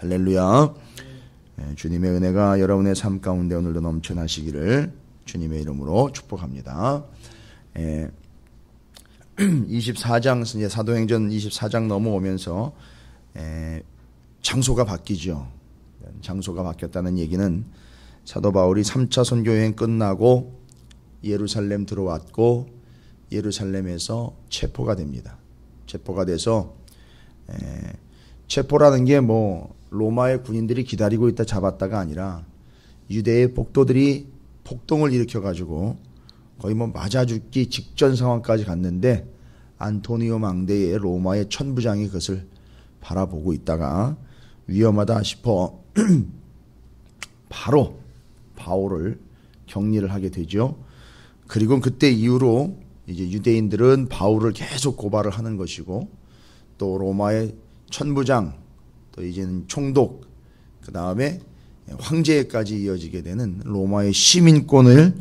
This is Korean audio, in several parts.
할렐루야. 주님의 은혜가 여러분의 삶 가운데 오늘도 넘쳐나시기를 주님의 이름으로 축복합니다. 24장, 이제 사도행전 24장 넘어오면서 장소가 바뀌죠. 장소가 바뀌었다는 얘기는 사도 바울이 3차 선교여행 끝나고 예루살렘 들어왔고 예루살렘에서 체포가 됩니다. 체포가 돼서 체포라는 게 뭐 로마의 군인들이 기다리고 있다 잡았다가 아니라 유대의 복도들이 폭동을 일으켜가지고 거의 뭐 맞아 죽기 직전 상황까지 갔는데 안토니오 망대의 로마의 천부장이 그것을 바라보고 있다가 위험하다 싶어 바로 바울을 격리를 하게 되죠. 그리고 그때 이후로 이제 유대인들은 바울을 계속 고발을 하는 것이고 또 로마의 천부장 또 이제는 총독 그 다음에 황제까지 이어지게 되는 로마의 시민권을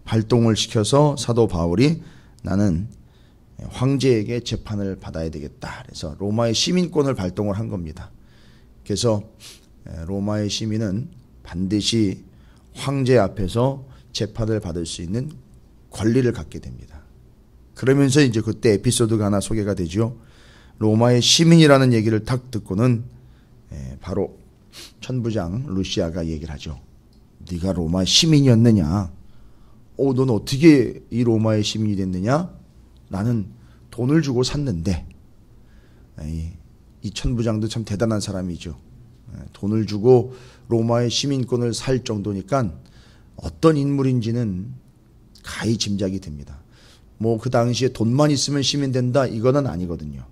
발동을 시켜서 사도 바울이 나는 황제에게 재판을 받아야 되겠다. 그래서 로마의 시민권을 발동을 한 겁니다. 그래서 로마의 시민은 반드시 황제 앞에서 재판을 받을 수 있는 권리를 갖게 됩니다. 그러면서 이제 그때 에피소드가 하나 소개가 되죠. 로마의 시민이라는 얘기를 딱 듣고는 바로 천부장 루시아가 얘기를 하죠. 네가 로마 시민이었느냐? 넌 어떻게 이 로마의 시민이 됐느냐? 나는 돈을 주고 샀는데. 이 천부장도 참 대단한 사람이죠. 돈을 주고 로마의 시민권을 살 정도니까 어떤 인물인지는 가히 짐작이 됩니다. 뭐 그 당시에 돈만 있으면 시민 된다 이거는 아니거든요.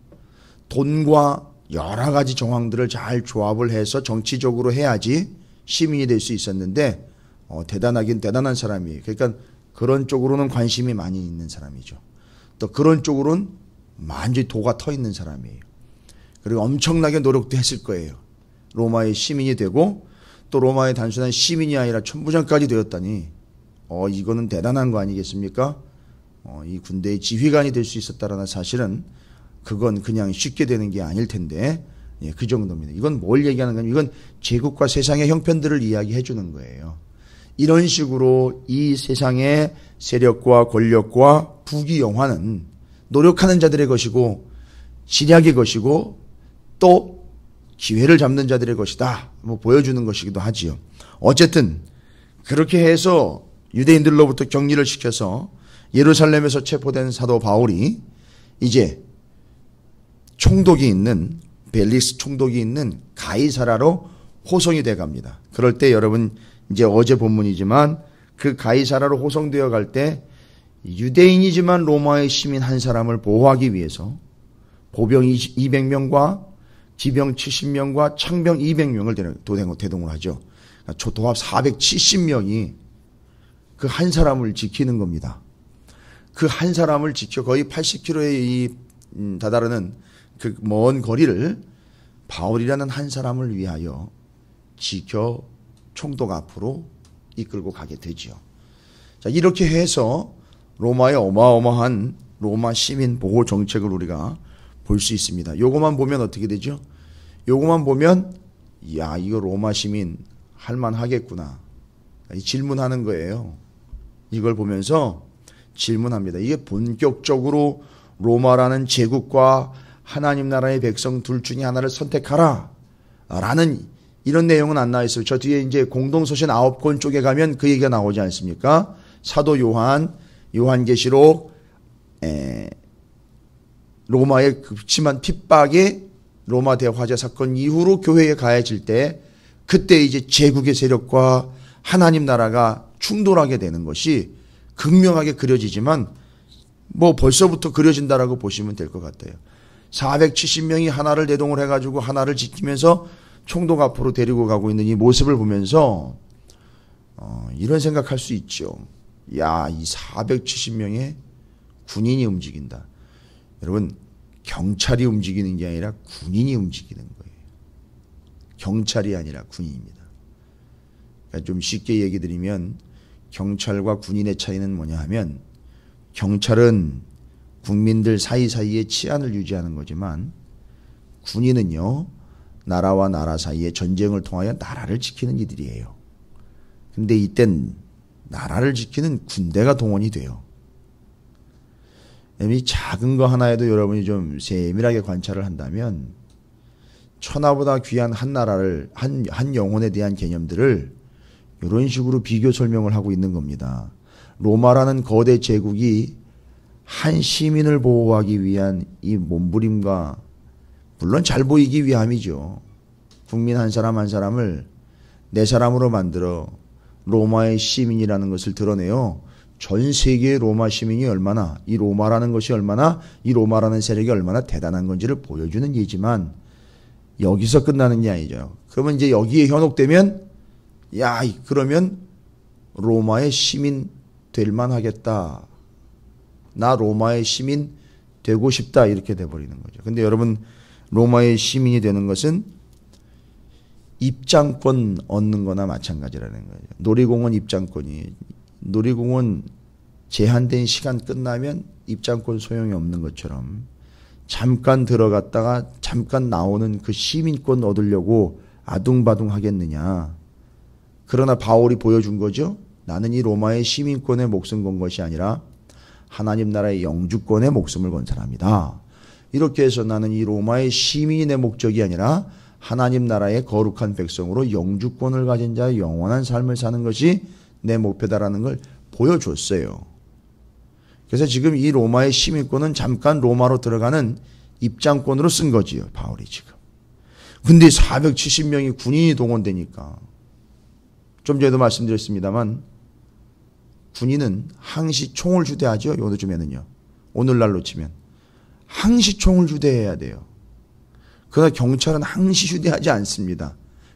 돈과 여러 가지 정황들을 잘 조합을 해서 정치적으로 해야지 시민이 될 수 있었는데 대단하긴 대단한 사람이에요. 그러니까 그런 쪽으로는 관심이 많이 있는 사람이죠. 또 그런 쪽으로는 완전히 도가 터 있는 사람이에요. 그리고 엄청나게 노력도 했을 거예요. 로마의 시민이 되고 또 로마의 단순한 시민이 아니라 천부장까지 되었다니 이거는 대단한 거 아니겠습니까? 이 군대의 지휘관이 될 수 있었다라는 사실은 그건 그냥 쉽게 되는 게 아닐 텐데 그 정도입니다. 이건 뭘 얘기하는 거냐면 이건 제국과 세상의 형편들을 이야기해 주는 거예요. 이런 식으로 이 세상의 세력과 권력과 부귀영화는 노력하는 자들의 것이고 지략의 것이고 또 기회를 잡는 자들의 것이다. 뭐 보여주는 것이기도 하지요. 어쨌든 그렇게 해서 유대인들로부터 격리를 시켜서 예루살렘에서 체포된 사도 바울이 이제 총독이 있는 벨릭스 총독이 있는 가이사라로 호송이 돼 갑니다. 그럴 때 여러분 이제 어제 본문이지만 그 가이사라로 호송되어 갈 때 유대인이지만 로마의 시민 한 사람을 보호하기 위해서 보병 200명과 기병 70명과 창병 200명을 대동을 하죠. 도합 470명이 그 한 사람을 지키는 겁니다. 그 한 사람을 지켜 거의 80km에 다다르는 그 먼 거리를 바울이라는 한 사람을 위하여 지켜 총독 앞으로 이끌고 가게 되지요. 자, 이렇게 해서 로마의 어마어마한 로마 시민 보호 정책을 우리가 볼 수 있습니다. 요거만 보면 어떻게 되죠? 요거만 보면 야, 이거 로마 시민 할만하겠구나. 질문하는 거예요. 이걸 보면서 질문합니다. 이게 본격적으로 로마라는 제국과 하나님 나라의 백성 둘 중에 하나를 선택하라 라는 이런 내용은 안 나와 있어요. 저 뒤에 이제 공동서신 9권 쪽에 가면 그 얘기가 나오지 않습니까? 사도 요한, 요한계시록, 로마의 극심한 핍박에 로마 대화제 사건 이후로 교회에 가해질 때 그때 이제 제국의 세력과 하나님 나라가 충돌하게 되는 것이 극명하게 그려지지만 뭐 벌써부터 그려진다라고 보시면 될 것 같아요. 470명이 하나를 대동을 해가지고 하나를 지키면서 총독 앞으로 데리고 가고 있는 이 모습을 보면서 이런 생각할 수 있죠. 야, 이 470명의 군인이 움직인다. 여러분, 경찰이 움직이는 게 아니라 군인이 움직이는 거예요. 경찰이 아니라 군인입니다. 그러니까 좀 쉽게 얘기 드리면 경찰과 군인의 차이는 뭐냐 하면 경찰은 국민들 사이사이에 치안을 유지하는 거지만 군인은요 나라와 나라 사이에 전쟁을 통하여 나라를 지키는 이들이에요. 근데 이땐 나라를 지키는 군대가 동원이 돼요. 이 작은 거 하나에도 여러분이 좀 세밀하게 관찰을 한다면 천하보다 귀한 한 나라를, 한 영혼에 대한 개념들을 이런 식으로 비교 설명을 하고 있는 겁니다. 로마라는 거대 제국이 한 시민을 보호하기 위한 이 몸부림과 물론 잘 보이기 위함이죠. 국민 한 사람 한 사람을 내 사람으로 만들어 로마의 시민이라는 것을 드러내요. 전 세계의 로마 시민이 얼마나, 이 로마라는 것이 얼마나, 이 로마라는 세력이 얼마나 대단한 건지를 보여주는 예지만 여기서 끝나는 게 아니죠. 그러면 이제 여기에 현혹되면 야, 그러면 로마의 시민 될 만하겠다. 나 로마의 시민 되고 싶다. 이렇게 돼버리는 거죠. 근데 여러분, 로마의 시민이 되는 것은 입장권 얻는 거나 마찬가지라는 거예요. 놀이공원 입장권이, 놀이공원 제한된 시간 끝나면 입장권 소용이 없는 것처럼 잠깐 들어갔다가 잠깐 나오는 그 시민권 얻으려고 아둥바둥 하겠느냐. 그러나 바울이 보여준 거죠. 나는 이 로마의 시민권에 목숨 건 것이 아니라 하나님 나라의 영주권에 목숨을 건 사람이다. 이렇게 해서 나는 이 로마의 시민이 내 목적이 아니라 하나님 나라의 거룩한 백성으로 영주권을 가진 자의 영원한 삶을 사는 것이 내 목표다라는 걸 보여줬어요. 그래서 지금 이 로마의 시민권은 잠깐 로마로 들어가는 입장권으로 쓴 거지요, 바울이 지금. 근데 470명이 군인이 동원되니까, 좀 전에도 말씀드렸습니다만 군인은 항시 총을 휴대하죠. 요즘에는요. 오늘날로 치면 항시 총을 휴대해야 돼요. 그러나 경찰은 항시 휴대하지 않습니다.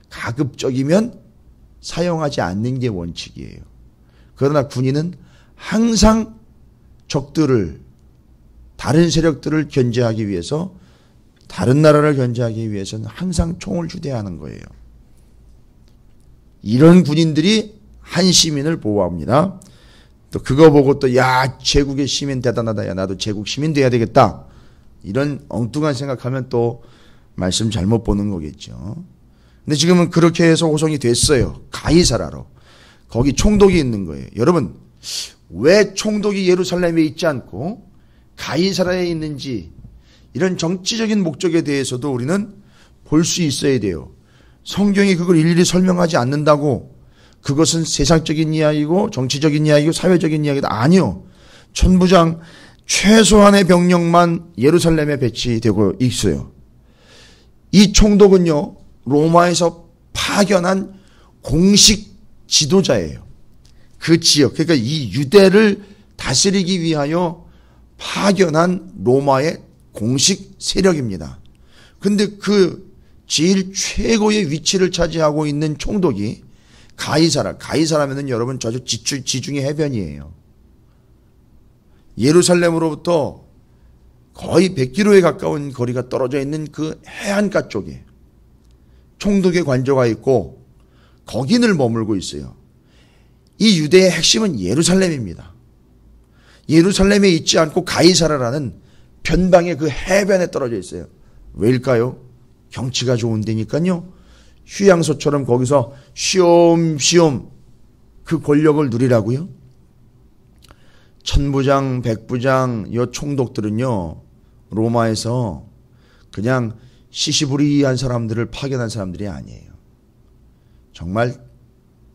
가급적이면 사용하지 않는 게 원칙이에요. 그러나 군인은 항상 적들을, 다른 세력들을 견제하기 위해서, 다른 나라를 견제하기 위해서는 항상 총을 휴대하는 거예요. 이런 군인들이 한 시민을 보호합니다. 또 그거 보고 또 야, 제국의 시민 대단하다. 야, 나도 제국 시민 돼야 되겠다. 이런 엉뚱한 생각하면 또 말씀 잘못 보는 거겠죠. 근데 지금은 그렇게 해서 호송이 됐어요. 가이사라로. 거기 총독이 있는 거예요. 여러분, 왜 총독이 예루살렘에 있지 않고 가이사라에 있는지 이런 정치적인 목적에 대해서도 우리는 볼 수 있어야 돼요. 성경이 그걸 일일이 설명하지 않는다고 그것은 세상적인 이야기고 정치적인 이야기고 사회적인 이야기다. 아니요. 천부장 최소한의 병력만 예루살렘에 배치되고 있어요. 이 총독은요, 로마에서 파견한 공식 지도자예요. 그 지역, 그러니까 이 유대를 다스리기 위하여 파견한 로마의 공식 세력입니다. 근데 그 제일 최고의 위치를 차지하고 있는 총독이 가이사라. 가이사라면은 여러분 저쪽 지중해 해변이에요. 예루살렘으로부터 거의 100km에 가까운 거리가 떨어져 있는 그 해안가 쪽에 총독의 관저가 있고 거기 늘 머물고 있어요. 이 유대의 핵심은 예루살렘입니다. 예루살렘에 있지 않고 가이사라라는 변방의 그 해변에 떨어져 있어요. 왜일까요? 경치가 좋은 데니까요. 휴양소처럼 거기서 쉬엄쉬엄 그 권력을 누리라고요. 천부장, 백부장, 이 총독들은요, 로마에서 그냥 시시부리한 사람들을 파견한 사람들이 아니에요. 정말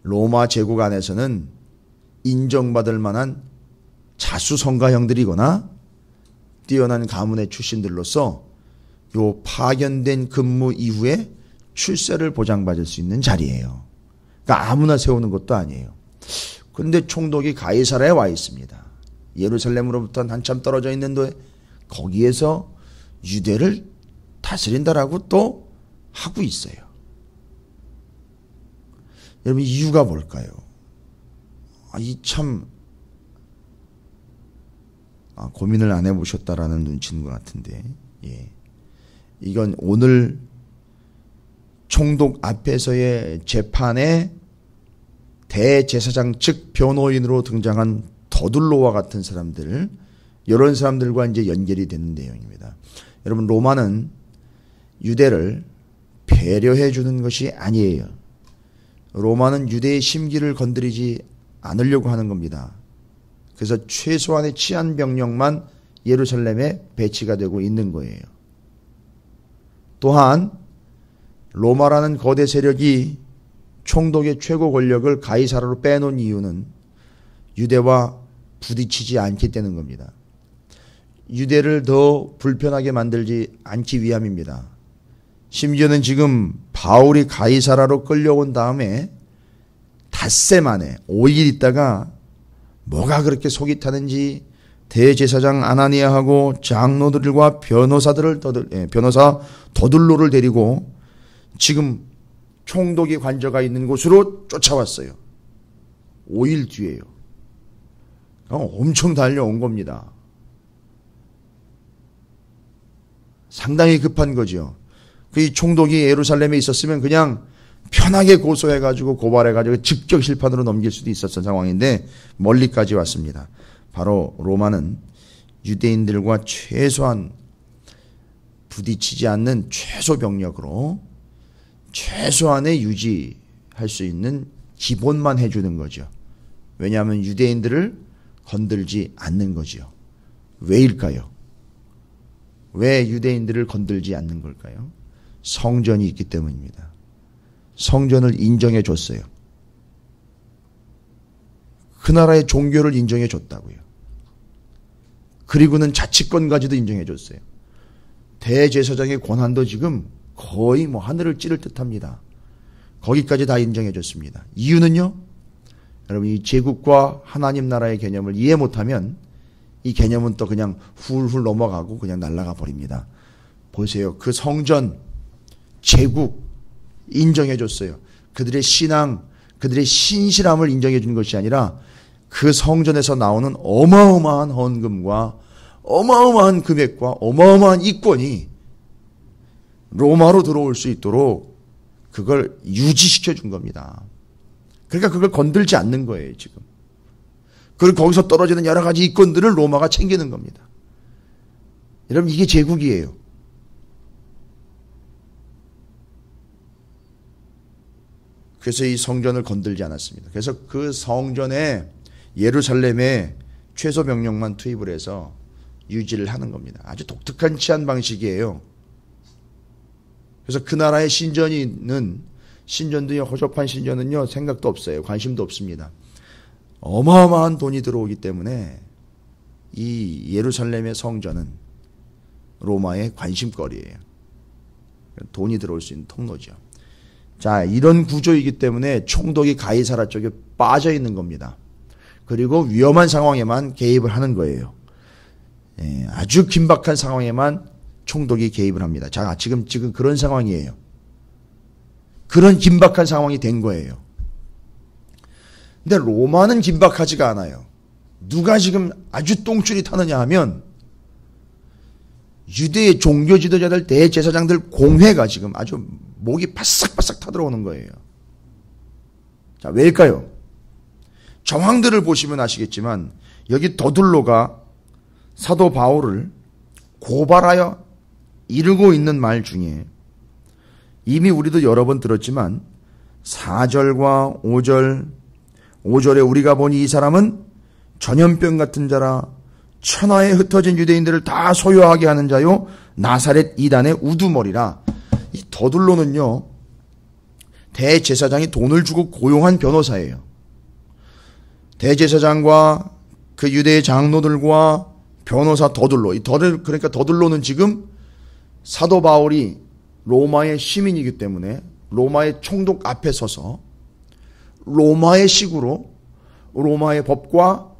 로마 제국 안에서는 인정받을 만한 자수성가형들이거나 뛰어난 가문의 출신들로서 요 파견된 근무 이후에 출세를 보장받을 수 있는 자리예요. 그러니까 아무나 세우는 것도 아니에요. 그런데 총독이 가이사라에 와 있습니다. 예루살렘으로부터는 한참 떨어져 있는데 거기에서 유대를 다스린다라고 또 하고 있어요. 여러분 이유가 뭘까요? 고민을 안 해보셨다라는 눈치인 것 같은데, 예. 이건 오늘 총독 앞에서의 재판에 대제사장 측 변호인으로 등장한 더둘로와 같은 사람들, 이런 사람들과 이제 연결이 되는 내용입니다. 여러분 로마는 유대를 배려해 주는 것이 아니에요. 로마는 유대의 심기를 건드리지 않으려고 하는 겁니다. 그래서 최소한의 치안 병력만 예루살렘에 배치가 되고 있는 거예요. 또한 로마라는 거대 세력이 총독의 최고 권력을 가이사라로 빼놓은 이유는 유대와 부딪히지 않기 때문인 겁니다. 유대를 더 불편하게 만들지 않기 위함입니다. 심지어는 지금 바울이 가이사라로 끌려온 다음에 닷새 만에 5일 있다가 뭐가 그렇게 속이 타는지 대제사장 아나니아하고 장로들과 변호사 더둘로를 데리고 지금 총독이 관저가 있는 곳으로 쫓아왔어요. 5일 뒤에요. 엄청 달려온 겁니다. 상당히 급한 거죠. 그 총독이 예루살렘에 있었으면 그냥 편하게 고소해가지고 고발해가지고 직격 실판으로 넘길 수도 있었던 상황인데 멀리까지 왔습니다. 바로 로마는 유대인들과 최소한 부딪히지 않는 최소 병력으로 최소한의 유지할 수 있는 기본만 해주는 거죠. 왜냐하면 유대인들을 건들지 않는 거죠. 왜일까요? 왜 유대인들을 건들지 않는 걸까요? 성전이 있기 때문입니다. 성전을 인정해 줬어요. 그 나라의 종교를 인정해 줬다고요. 그리고는 자치권까지도 인정해 줬어요. 대제사장의 권한도 지금 거의 하늘을 찌를 듯합니다. 거기까지 다 인정해 줬습니다. 이유는요? 여러분, 이 제국과 하나님 나라의 개념을 이해 못하면 이 개념은 또 그냥 훌훌 넘어가고 그냥 날아가 버립니다. 보세요. 그 성전, 제국 인정해 줬어요. 그들의 신앙, 그들의 신실함을 인정해 준 것이 아니라 그 성전에서 나오는 어마어마한 헌금과 어마어마한 금액과 어마어마한 이권이 로마로 들어올 수 있도록 그걸 유지시켜 준 겁니다. 그러니까 그걸 건들지 않는 거예요, 지금. 그리고 거기서 떨어지는 여러 가지 이권들을 로마가 챙기는 겁니다. 여러분, 이게 제국이에요. 그래서 이 성전을 건들지 않았습니다. 그래서 그 성전에 예루살렘에 최소 병력만 투입을 해서 유지를 하는 겁니다. 아주 독특한 치안 방식이에요. 그래서 그 나라의 신전도요, 허접한 신전은요, 생각도 없어요. 관심도 없습니다. 어마어마한 돈이 들어오기 때문에 이 예루살렘의 성전은 로마의 관심거리예요. 돈이 들어올 수 있는 통로죠. 자, 이런 구조이기 때문에 총독이 가이사라 쪽에 빠져 있는 겁니다. 그리고 위험한 상황에만 개입을 하는 거예요. 아주 긴박한 상황에만 총독이 개입을 합니다. 자, 지금 그런 상황이에요. 그런 긴박한 상황이 된 거예요. 근데 로마는 긴박하지가 않아요. 누가 지금 아주 똥줄이 타느냐 하면 유대의 종교 지도자들, 대제사장들 공회가 지금 아주 목이 바싹바싹 타들어오는 거예요. 자, 왜일까요? 정황들을 보시면 아시겠지만 여기 더둘로가 사도 바울을 고발하여 이르고 있는 말 중에 이미 우리도 여러 번 들었지만 4절과 5절에 우리가 보니 이 사람은 전염병 같은 자라 천하에 흩어진 유대인들을 다 소유하게 하는 자요 나사렛 이단의 우두머리라. 이 더둘로는요, 대제사장이 돈을 주고 고용한 변호사예요. 대제사장과 그 유대의 장로들과 변호사 더둘로, 그러니까 더둘로는 지금 사도 바울이 로마의 시민이기 때문에 로마의 총독 앞에 서서 로마의 식으로 로마의 법과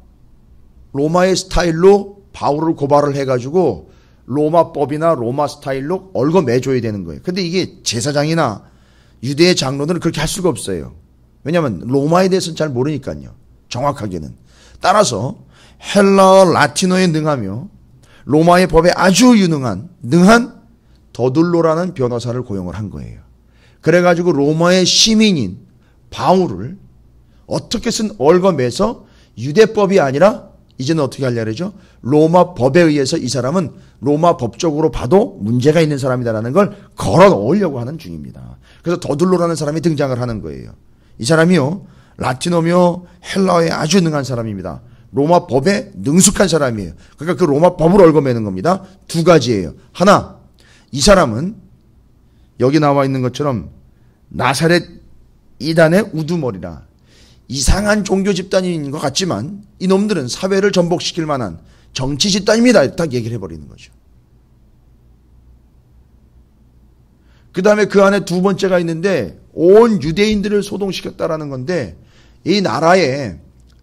로마의 스타일로 바울을 고발을 해가지고 로마법이나 로마 스타일로 얽어매줘야 되는 거예요. 근데 이게 제사장이나 유대의 장로들은 그렇게 할 수가 없어요. 왜냐하면 로마에 대해서는 잘 모르니까요. 정확하게는. 따라서 헬라어 라틴어에 능하며 로마의 법에 아주 능한 더둘로라는 변호사를 고용을 한 거예요. 그래가지고 로마의 시민인 바울을 어떻게든 얽어매서 유대법이 아니라 이제는 어떻게 하려고 그러죠? 로마 법에 의해서 이 사람은 로마 법적으로 봐도 문제가 있는 사람이다라는 걸 걸어 놓으려고 하는 중입니다. 그래서 더둘로라는 사람이 등장을 하는 거예요. 이 사람이요, 라틴어며 헬라어에 아주 능한 사람입니다. 로마 법에 능숙한 사람이에요. 그러니까 그 로마 법을 얽어매는 겁니다. 두 가지예요. 하나, 이 사람은 여기 나와 있는 것처럼 나사렛 이단의 우두머리라, 이상한 종교 집단인 것 같지만 이놈들은 사회를 전복시킬 만한 정치 집단입니다. 딱 얘기를 해버리는 거죠. 그 다음에 그 안에 두 번째가 있는데 온 유대인들을 소동시켰다라는 건데, 이 나라에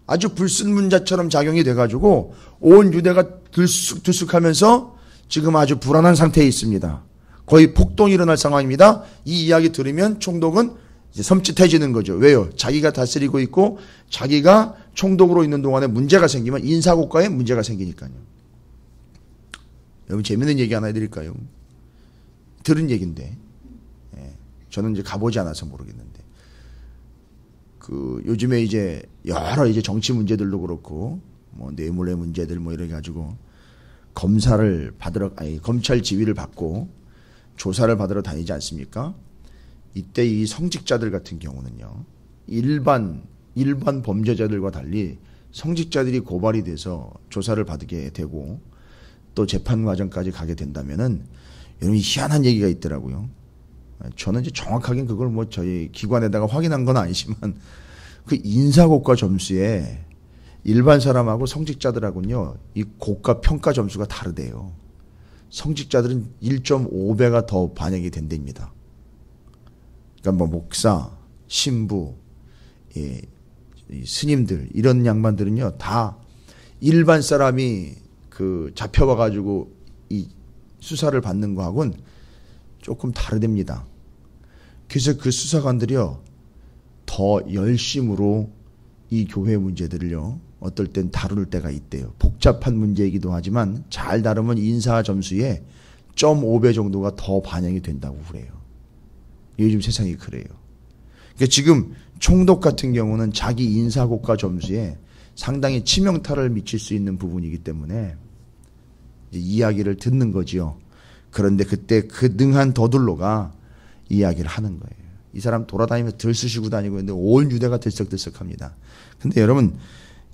아주 불순문자처럼 작용이 돼가지고 온 유대가 들쑥들쑥하면서 지금 아주 불안한 상태에 있습니다. 거의 폭동이 일어날 상황입니다. 이 이야기 들으면 총독은 이제 섬찟해지는 거죠. 왜요? 자기가 다스리고 있고 자기가 총독으로 있는 동안에 문제가 생기면 인사고과에 문제가 생기니까요. 여러분, 재밌는 얘기 하나 해드릴까요? 들은 얘기인데, 저는 이제 가보지 않아서 모르겠는데, 요즘에 이제 여러 이제 정치 문제들도 그렇고 뭐 뇌물의 문제들 뭐 이래 가지고 검찰 지휘를 받고 조사를 받으러 다니지 않습니까? 이때 이 성직자들 같은 경우는요, 일반 범죄자들과 달리 성직자들이 고발이 돼서 조사를 받게 되고 또 재판 과정까지 가게 된다면은, 여러분, 희한한 얘기가 있더라고요. 저는 이제 정확하게 그걸 뭐 저희 기관에다가 확인한 건 아니지만, 그 인사고과 점수에 일반 사람하고 성직자들하고는요, 이 고과 평가 점수가 다르대요. 성직자들은 1.5배가 더 반영이 된답니다. 그러니까 뭐 목사, 신부, 이 스님들, 이런 양반들은요, 다 일반 사람이 잡혀와가지고 이 수사를 받는 거하고는 조금 다르답니다. 그래서 그 수사관들이요, 더 열심으로 이 교회 문제들을요, 어떨 땐 다룰 때가 있대요. 복잡한 문제이기도 하지만 잘 다루면 인사 점수에 0.5배 정도가 더 반영이 된다고 그래요. 요즘 세상이 그래요. 그러니까 지금 총독 같은 경우는 자기 인사고과 점수에 상당히 치명타를 미칠 수 있는 부분이기 때문에 이제 이야기를 듣는 거지요. 그런데 그때 그 능한 더둘로가 이야기를 하는 거예요. 이 사람 돌아다니면서 들쑤시고 다니고 있는데 온 유대가 들썩들썩합니다. 근데 여러분,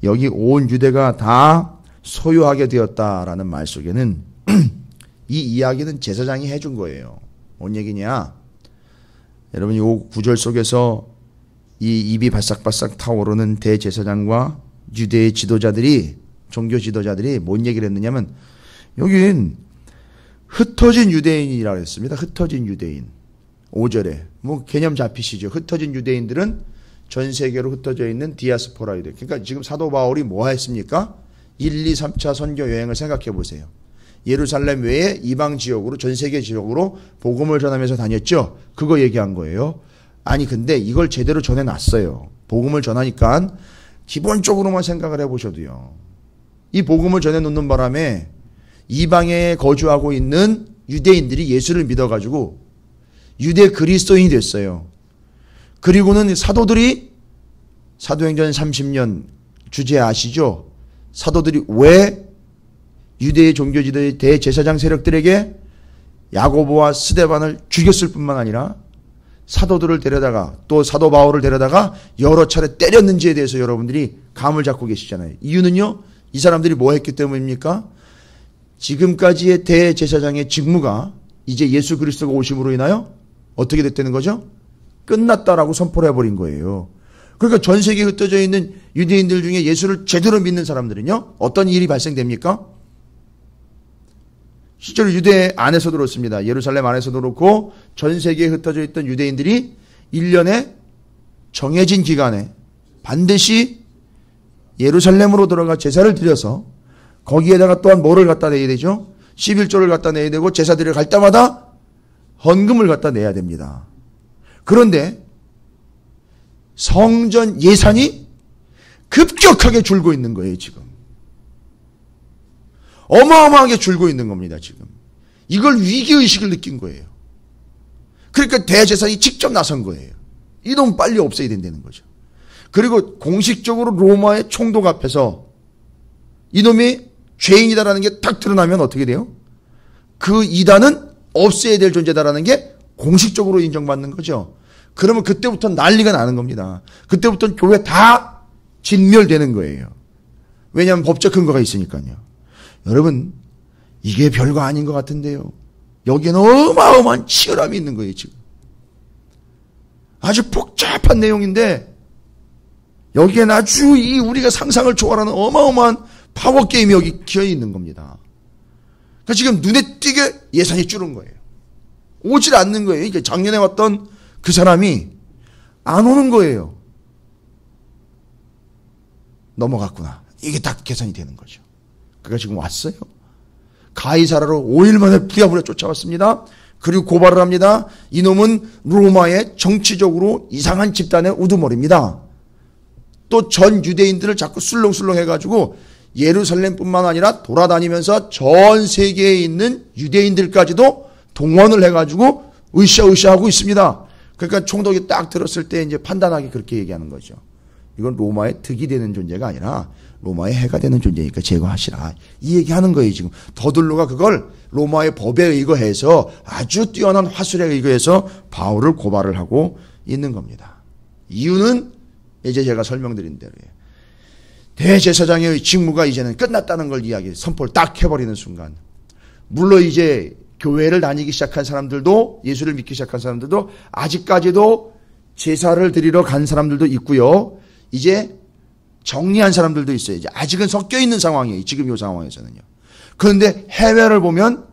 여기 온 유대가 다 소유하게 되었다라는 말 속에는 이 이야기는 제사장이 해준 거예요. 뭔 얘기냐? 여러분, 이 구절 속에서 이 입이 바싹바싹 타오르는 대제사장과 유대의 지도자들이, 종교 지도자들이 뭔 얘기를 했느냐면, 여긴 흩어진 유대인이라고 했습니다. 흩어진 유대인. 5절에 뭐 개념 잡히시죠. 흩어진 유대인들은 전 세계로 흩어져 있는 디아스포라 유대. 그러니까 지금 사도 바울이 뭐 했습니까? 1, 2, 3차 선교 여행을 생각해 보세요. 예루살렘 외에 이방 지역으로, 전 세계 지역으로 복음을 전하면서 다녔죠. 그거 얘기한 거예요. 아니 근데 이걸 제대로 전해놨어요. 복음을 전하니까 기본적으로만 생각을 해보셔도요, 이 복음을 전해놓는 바람에 이방에 거주하고 있는 유대인들이 예수를 믿어가지고 유대 그리스도인이 됐어요. 그리고는 사도들이, 사도행전 30년 주제 아시죠? 사도들이 왜 유대의 종교지도의 대제사장 세력들에게 야고보와 스데반을 죽였을 뿐만 아니라 사도들을 데려다가, 또 사도 바울을 데려다가 여러 차례 때렸는지에 대해서 여러분들이 감을 잡고 계시잖아요. 이유는요, 이 사람들이 뭐 했기 때문입니까? 지금까지의 대제사장의 직무가 이제 예수 그리스도가 오심으로 인하여 어떻게 됐다는 거죠? 끝났다라고 선포를 해버린 거예요. 그러니까 전 세계에 흩어져 있는 유대인들 중에 예수를 제대로 믿는 사람들은요, 어떤 일이 발생됩니까? 실제로 유대 안에서도 그렇습니다. 예루살렘 안에서도 그렇고 전 세계에 흩어져 있던 유대인들이 1년에 정해진 기간에 반드시 예루살렘으로 들어가 제사를 드려서 거기에다가 또한 뭐를 갖다 내야 되죠? 11조를 갖다 내야 되고 제사드리러 갈 때마다 헌금을 갖다 내야 됩니다. 그런데 성전 예산이 급격하게 줄고 있는 거예요, 지금. 어마어마하게 줄고 있는 겁니다, 지금. 이걸 위기의식을 느낀 거예요. 그러니까 대제사장이 직접 나선 거예요. 이놈 빨리 없애야 된다는 거죠. 그리고 공식적으로 로마의 총독 앞에서 이놈이 죄인이다라는 게 딱 드러나면 어떻게 돼요? 그 이단은 없애야 될 존재다라는 게 공식적으로 인정받는 거죠. 그러면 그때부터 난리가 나는 겁니다. 그때부터 교회 다 진멸되는 거예요. 왜냐하면 법적 근거가 있으니까요. 여러분, 이게 별거 아닌 것 같은데요. 여기에는 어마어마한 치열함이 있는 거예요, 지금. 아주 복잡한 내용인데, 여기에는 아주 우리가 상상을 초월하는 어마어마한 파워게임이 여기 기어 있는 겁니다. 그러니까 지금 눈에 띄게 예산이 줄은 거예요. 오질 않는 거예요. 이게 작년에 왔던 그 사람이 안 오는 거예요. 넘어갔구나. 이게 딱 계산이 되는 거죠. 그가 지금 왔어요. 가이사라로 5일 만에 부랴부랴 쫓아왔습니다. 그리고 고발을 합니다. 이놈은 로마의 정치적으로 이상한 집단의 우두머리입니다. 또 전 유대인들을 자꾸 술렁술렁 해가지고 예루살렘뿐만 아니라 돌아다니면서 전 세계에 있는 유대인들까지도 동원을 해가지고 으쌰으쌰하고 있습니다. 그러니까 총독이 딱 들었을 때 이제 판단하기 그렇게 얘기하는 거죠. 이건 로마의 득이 되는 존재가 아니라 로마의 해가 되는 존재니까 제거하시라. 이 얘기하는 거예요, 지금. 더둘로가 그걸 로마의 법에 의거해서 아주 뛰어난 화술에 의거해서 바울을 고발을 하고 있는 겁니다. 이유는 이제 제가 설명드린 대로예요. 대제사장의 직무가 이제는 끝났다는 걸 선포를 딱 해버리는 순간. 물론 이제 교회를 다니기 시작한 사람들도, 예수를 믿기 시작한 사람들도 아직까지도 제사를 드리러 간 사람들도 있고요. 이제 정리한 사람들도 있어요. 이제 아직은 섞여 있는 상황이에요. 지금 이 상황에서는요. 그런데 해외를 보면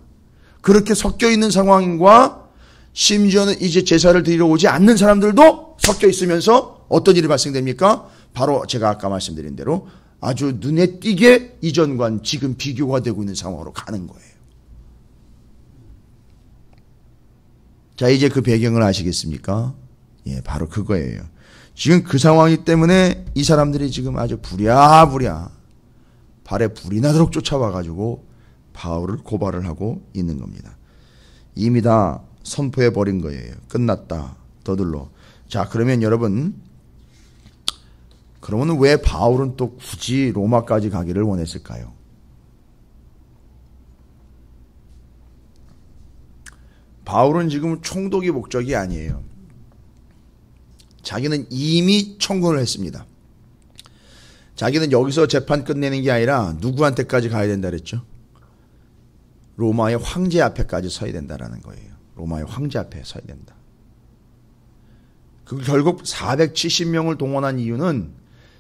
그렇게 섞여 있는 상황과 심지어는 이제 제사를 드리러 오지 않는 사람들도 섞여 있으면서 어떤 일이 발생됩니까? 바로 제가 아까 말씀드린 대로 아주 눈에 띄게 이전과 지금 비교가 되고 있는 상황으로 가는 거예요. 자, 이제 그 배경을 아시겠습니까? 예, 바로 그거예요. 지금 그 상황이기 때문에 이 사람들이 지금 아주 부랴부랴 발에 불이 나도록 쫓아와가지고 바울을 고발을 하고 있는 겁니다. 이미 다 선포해버린 거예요. 끝났다. 더둘러. 자, 그러면 여러분, 그러면 왜 바울은 또 굳이 로마까지 가기를 원했을까요? 바울은 지금 총독이 목적이 아니에요. 자기는 이미 청구를 했습니다. 자기는 여기서 재판 끝내는 게 아니라 누구한테까지 가야 된다 그랬죠? 로마의 황제 앞에까지 서야 된다라는 거예요. 로마의 황제 앞에 서야 된다. 그 결국 470명을 동원한 이유는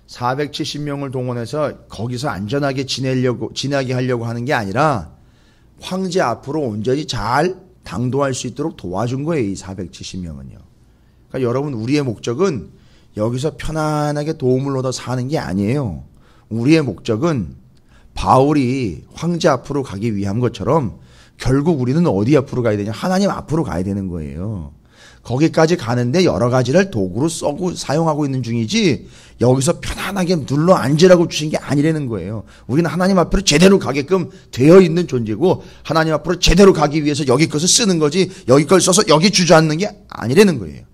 470명을 동원해서 거기서 안전하게 지내게 하려고 하는 게 아니라 황제 앞으로 온전히 잘 당도할 수 있도록 도와준 거예요. 이 470명은요. 그러니까 여러분, 우리의 목적은 여기서 편안하게 도움을 얻어 사는 게 아니에요. 우리의 목적은 바울이 황제 앞으로 가기 위한 것처럼 결국 우리는 어디 앞으로 가야 되냐? 하나님 앞으로 가야 되는 거예요. 거기까지 가는데 여러 가지를 도구로 써고 사용하고 있는 중이지 여기서 편안하게 눌러 앉으라고 주신 게 아니라는 거예요. 우리는 하나님 앞으로 제대로 가게끔 되어 있는 존재고 하나님 앞으로 제대로 가기 위해서 여기 것을 쓰는 거지 여기 걸 써서 여기 주저앉는 게 아니라는 거예요.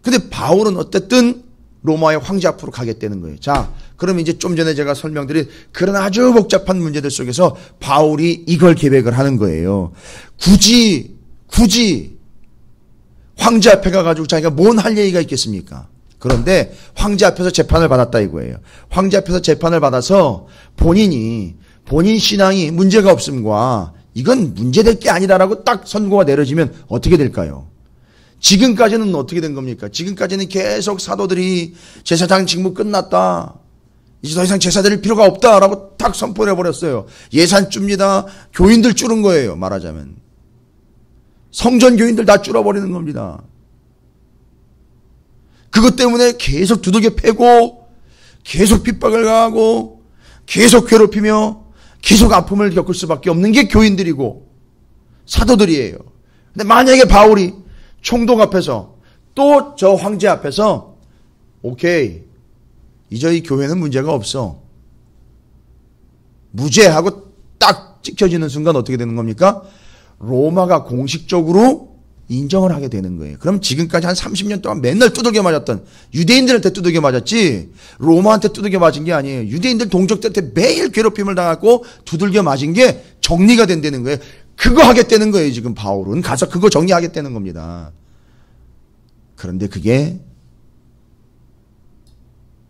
근데 바울은 어쨌든 로마의 황제 앞으로 가겠다는 거예요. 자, 그럼 이제 좀 전에 제가 설명드린 그런 아주 복잡한 문제들 속에서 바울이 이걸 계획을 하는 거예요. 굳이 황제 앞에 가가지고 자기가 뭔 할 얘기가 있겠습니까? 그런데 황제 앞에서 재판을 받았다 이거예요. 황제 앞에서 재판을 받아서 본인 신앙이 문제가 없음과 이건 문제될 게 아니다라고 딱 선고가 내려지면 어떻게 될까요? 지금까지는 어떻게 된 겁니까? 지금까지는 계속 사도들이 제사장 직무 끝났다. 이제 더 이상 제사 드릴 필요가 없다라고 딱 선포를 해버렸어요. 예산 줍니다. 교인들 줄은 거예요. 말하자면. 성전 교인들 다 줄어버리는 겁니다. 그것 때문에 계속 두들겨 패고 계속 핍박을 가하고 계속 괴롭히며 계속 아픔을 겪을 수밖에 없는 게 교인들이고 사도들이에요. 근데 만약에 바울이 총독 앞에서 또 저 황제 앞에서 오케이 이제 이 교회는 문제가 없어 무죄하고 딱 찍혀지는 순간 어떻게 되는 겁니까? 로마가 공식적으로 인정을 하게 되는 거예요. 그럼 지금까지 한 30년 동안 맨날 두들겨 맞았던 유대인들한테 두들겨 맞았지 로마한테 두들겨 맞은 게 아니에요. 유대인들 동족들한테 매일 괴롭힘을 당하고 두들겨 맞은 게 정리가 된다는 거예요. 그거 하겠다는 거예요. 지금 바울은 가서 그거 정리하겠다는 겁니다. 그런데 그게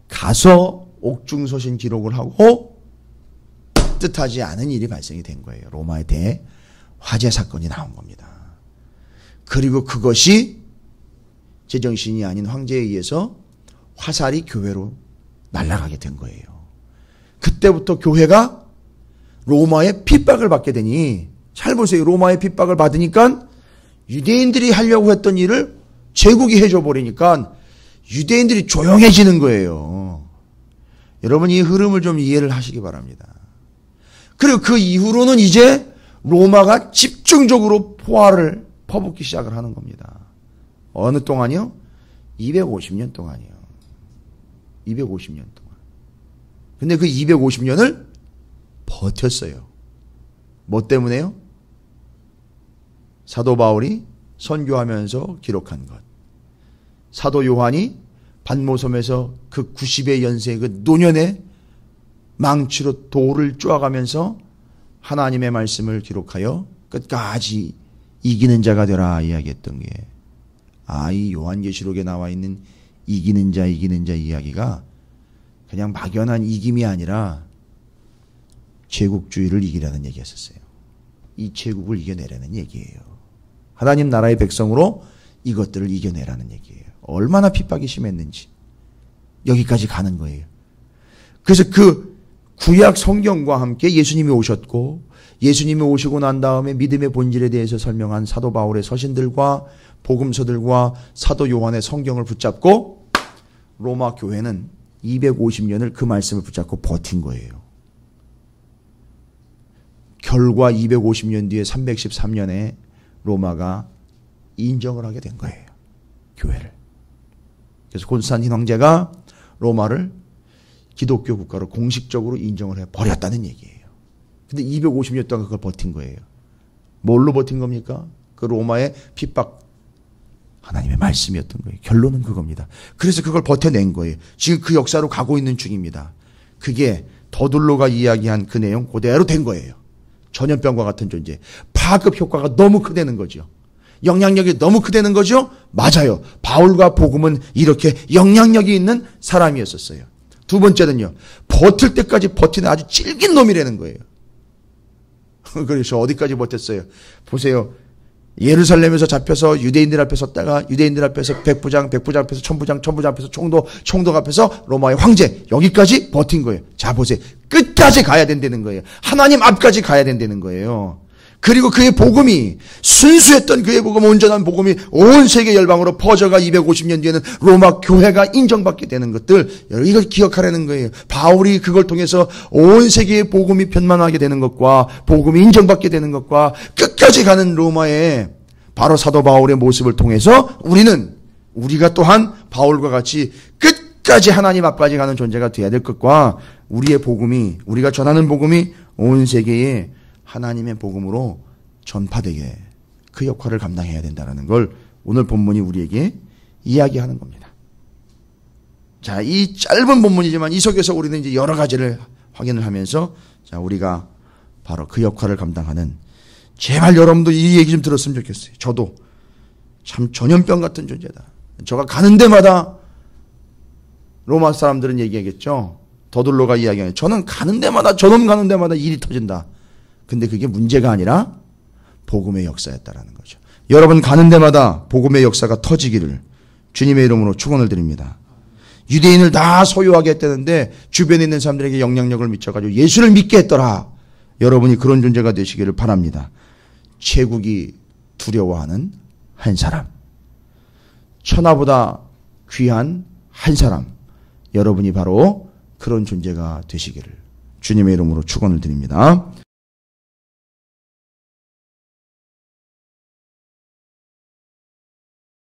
가서 옥중서신 기록을 하고 뜻하지 않은 일이 발생이 된 거예요. 로마의 대화재 사건이 나온 겁니다. 그리고 그것이 제정신이 아닌 황제에 의해서 화살이 교회로 날아가게 된 거예요. 그때부터 교회가 로마의 핍박을 받게 되니 잘 보세요. 로마의 핍박을 받으니까 유대인들이 하려고 했던 일을 제국이 해줘 버리니까 유대인들이 조용해지는 거예요. 여러분 이 흐름을 좀 이해를 하시기 바랍니다. 그리고 그 이후로는 이제 로마가 집중적으로 포화를 퍼붓기 시작을 하는 겁니다. 어느 동안이요? 250년 동안이요. 250년 동안. 근데 그 250년을 버텼어요. 뭐 때문에요? 사도 바울이 선교하면서 기록한 것. 사도 요한이 반모섬에서 그 90의 연세의 그 노년의 망치로 돌을 쪼아가면서 하나님의 말씀을 기록하여 끝까지 이기는 자가 되라 이야기했던 게, 이 요한계시록에 나와 있는 이기는 자 이야기가 그냥 막연한 이김이 아니라 제국주의를 이기라는 얘기였었어요. 이 제국을 이겨내라는 얘기예요. 하나님 나라의 백성으로 이것들을 이겨내라는 얘기예요. 얼마나 핍박이 심했는지 여기까지 가는 거예요. 그래서 그 구약 성경과 함께 예수님이 오셨고, 예수님이 오시고 난 다음에 믿음의 본질에 대해서 설명한 사도 바울의 서신들과 복음서들과 사도 요한의 성경을 붙잡고 로마 교회는 250년을 그 말씀을 붙잡고 버틴 거예요. 결과 250년 뒤에 313년에 로마가 인정을 하게 된 거예요. 교회를. 그래서 콘스탄틴 황제가 로마를 기독교 국가로 공식적으로 인정을 해버렸다는 얘기예요. 근데 250년 동안 그걸 버틴 거예요. 뭘로 버틴 겁니까? 그 로마의 핍박, 하나님의 말씀이었던 거예요. 결론은 그겁니다. 그래서 그걸 버텨낸 거예요. 지금 그 역사로 가고 있는 중입니다. 그게 더둘로가 이야기한 그 내용 그대로 된 거예요. 전염병과 같은 존재. 파급 효과가 너무 크다는 거죠. 영향력이 너무 크다는 거죠. 맞아요. 바울과 복음은 이렇게 영향력이 있는 사람이었었어요. 두 번째는요, 버틸 때까지 버티는 아주 질긴 놈이라는 거예요. 그래서 어디까지 버텼어요? 보세요. 예루살렘에서 잡혀서 유대인들 앞에 섰다가 유대인들 앞에서 백부장 앞에서 천부장 앞에서 총독 앞에서 로마의 황제, 여기까지 버틴 거예요. 자 보세요. 끝까지 가야 된다는 거예요. 하나님 앞까지 가야 된다는 거예요. 그리고 그의 복음이, 순수했던 그의 복음, 온전한 복음이 온 세계 열방으로 퍼져가 250년 뒤에는 로마 교회가 인정받게 되는 것들, 이걸 기억하라는 거예요. 바울이 그걸 통해서 온 세계의 복음이 변만하게 되는 것과 복음이 인정받게 되는 것과 끝까지 가는 로마의 바로 사도 바울의 모습을 통해서 우리가 또한 바울과 같이 끝까지 하나님 앞까지 가는 존재가 되어야 될 것과, 우리의 복음이, 우리가 전하는 복음이 온 세계에 하나님의 복음으로 전파되게 그 역할을 감당해야 된다는 걸 오늘 본문이 우리에게 이야기하는 겁니다. 자, 이 짧은 본문이지만 이 속에서 우리는 이제 여러 가지를 확인을 하면서, 자, 우리가 바로 그 역할을 감당하는, 제발 여러분도 이 얘기 좀 들었으면 좋겠어요. 저도 참 전염병 같은 존재다. 저가 가는 데마다, 로마 사람들은 얘기하겠죠. 더둘로가 이야기하는, 저는 가는 데마다, 저놈 가는 데마다 일이 터진다. 근데 그게 문제가 아니라 복음의 역사였다라는 거죠. 여러분 가는 데마다 복음의 역사가 터지기를 주님의 이름으로 축원을 드립니다. 유대인을 다 소유하게 했다는데 주변에 있는 사람들에게 영향력을 미쳐가지고 예수를 믿게 했더라. 여러분이 그런 존재가 되시기를 바랍니다. 제국이 두려워하는 한 사람, 천하보다 귀한 한 사람, 여러분이 바로 그런 존재가 되시기를 주님의 이름으로 축원을 드립니다.